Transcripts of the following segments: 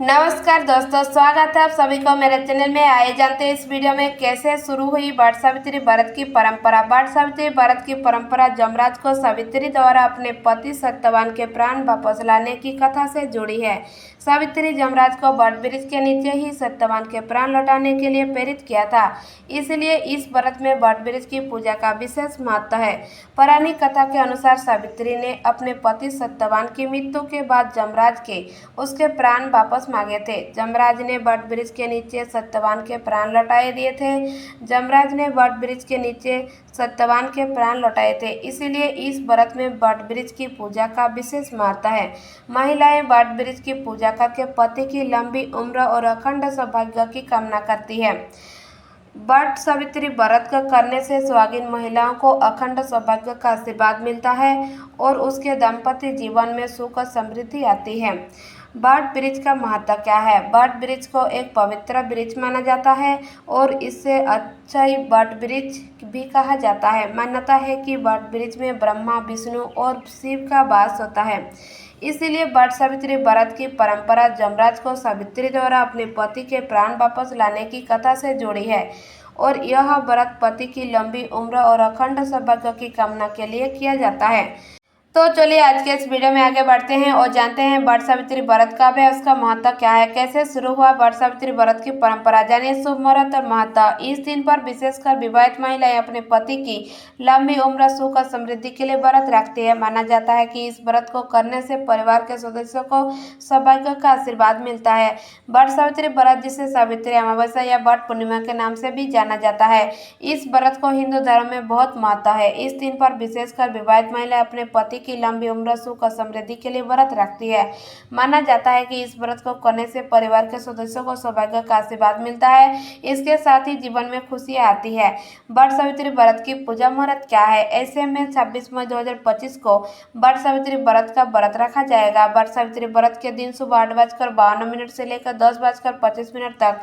नमस्कार दोस्तों, स्वागत है आप सभी को मेरे चैनल में। आए जानते हैं इस वीडियो में कैसे शुरू हुई वट सावित्री व्रत की परंपरा। वट सावित्री व्रत की परंपरा जमराज को सावित्री द्वारा अपने पति सत्यवान के प्राण वापस लाने की कथा से जुड़ी है। सावित्री जमराज को वट वृक्ष के नीचे ही सत्यवान के प्राण लौटाने के लिए प्रेरित किया था, इसलिए इस व्रत में वट वृक्ष की पूजा का विशेष महत्व है। पौराणिक कथा के अनुसार सावित्री ने अपने पति सत्यवान की मृत्यु के बाद जमराज के उसके प्राण वापस मांगे थे। जमराज ने वट वृक्ष के नीचे सत्यवान के प्राण लौटाए दिए थे। जमराज ने वट वृक्ष के नीचे सत्यवान के प्राण लौटाए थे, इसीलिए इस व्रत में वट वृक्ष की पूजा का विशेष महत्व है। महिलाएं वट वृक्ष की पूजा करके पति की लंबी उम्र और अखंड सौभाग्य की कामना करती है। वट सावित्री व्रत करने से सुहागिन महिलाओं को अखंड सौभाग्य का आशीर्वाद मिलता है और उसके दाम्पत्य जीवन में सुख और समृद्धि आती है। वट वृक्ष का महत्व क्या है? वट वृक्ष को एक पवित्र वृक्ष माना जाता है और इससे अक्षय वट वृक्ष भी कहा जाता है। मान्यता है कि वट वृक्ष में ब्रह्मा, विष्णु और शिव का वास होता है, इसीलिए वट सावित्री व्रत की परंपरा जमराज को सावित्री द्वारा अपने पति के प्राण वापस लाने की कथा से जुड़ी है और यह व्रत पति की लंबी उम्र और अखंड सौभाग्य की कामना के लिए किया जाता है। तो चलिए आज के इस वीडियो में आगे बढ़ते हैं और जानते हैं वट सावित्री व्रत कब है, उसका महत्व क्या है, कैसे शुरू हुआ वट सावित्री व्रत की परंपरा। जानिए शुभ मुहूर्त और महत्व। इस दिन पर विशेषकर विवाहित महिलाएं अपने पति की लंबी उम्र, सुख और समृद्धि के लिए व्रत रखती है। माना जाता है कि इस व्रत को करने से परिवार के सदस्यों को सौभाग्य का आशीर्वाद मिलता है। वट सावित्री व्रत, जिसे सावित्री अमावस्या या वट पूर्णिमा के नाम से भी जाना जाता है, इस व्रत को हिंदू धर्म में बहुत महत्व है। इस दिन पर विशेषकर विवाहित महिलाएं अपने पति की लंबी उम्र, सुख और समृद्धि के लिए व्रत रखती है। माना जाता है कि इस व्रत को करने से परिवार के सदस्यों को सौभाग्य का आशीर्वाद मिलता है, इसके साथ ही जीवन में खुशियां आती है। वट सावित्री व्रत की पूजा मुहूर्त क्या है? ऐसे में 26 मई 2025 को वट सावित्री व्रत का व्रत रखा जाएगा। वट सावित्री व्रत के दिन सुबह 8:52 से लेकर 10:25 तक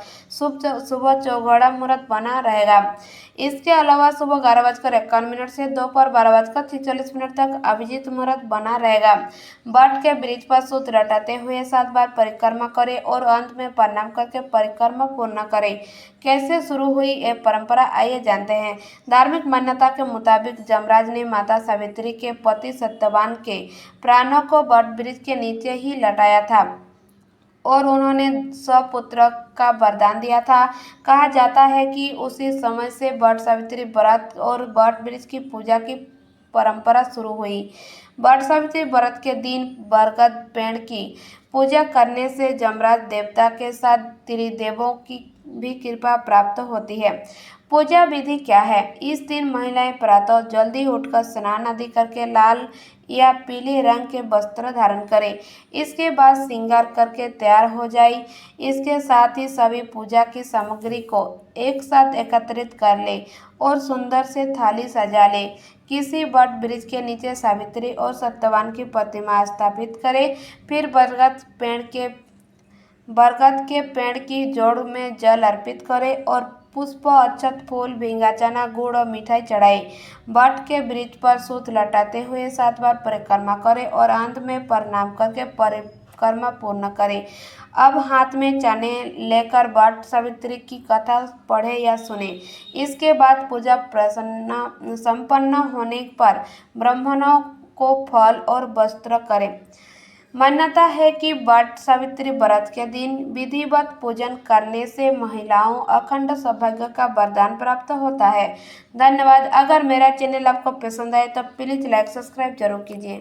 सुबह चौघड़ा मुहूर्त बना रहेगा। इसके अलावा सुबह 11:51 से दोपहर 12:46 तक अभिजीत मुहूर्त बना रहेगा। वट के वृक्ष पर सूत लटाते हुए 7 बार परिक्रमा करें और अंत में प्रणाम करके परिक्रमा पूर्ण करें। कैसे शुरू हुई यह परंपरा, आइए जानते हैं। धार्मिक मान्यता के मुताबिक जमराज ने माता सावित्री के पति सत्यवान के प्राणों को वट वृक्ष के नीचे ही लटाया था और उन्होंने सपुत्र का वरदान दिया था। कहा जाता है कि उसी समय से वट सावित्री व्रत और वट वृक्ष की पूजा की परंपरा शुरू हुई। वट सावित्री व्रत के दिन बरगद पेड़ की पूजा करने से जमराज देवता के साथ त्रिदेवों की भी कृपा प्राप्त होती है। पूजा विधि क्या है? इस दिन महिलाएं प्रातः जल्दी उठकर स्नान आदि करके लाल या पीले रंग के वस्त्र धारण करें। इसके बाद श्रृंगार करके तैयार हो जाए। इसके साथ ही सभी पूजा की सामग्री को एक साथ एकत्रित कर ले और सुंदर से थाली सजा ले। किसी वट वृक्ष के नीचे सावित्री और सत्यवान की प्रतिमा स्थापित करें। फिर बरगद के पेड़ की जड़ में जल अर्पित करें और पुष्प, अक्षत, फूल, भिंगा चना, गुड़ और मिठाई चढ़ाएं। वट के वृक्ष पर सूत लटाते हुए 7 बार परिक्रमा करें और अंत में प्रणाम करके परिक्रमा पूर्ण करें। अब हाथ में चने लेकर वट सावित्री की कथा पढ़े या सुने। इसके बाद पूजा संपन्न होने पर ब्राह्मणों को फल और वस्त्र करें। मान्यता है कि वट सावित्री व्रत के दिन विधिवत पूजन करने से महिलाओं अखंड सौभाग्य का वरदान प्राप्त होता है। धन्यवाद। अगर मेरा चैनल आपको पसंद आए तो प्लीज़ लाइक, सब्सक्राइब जरूर कीजिए।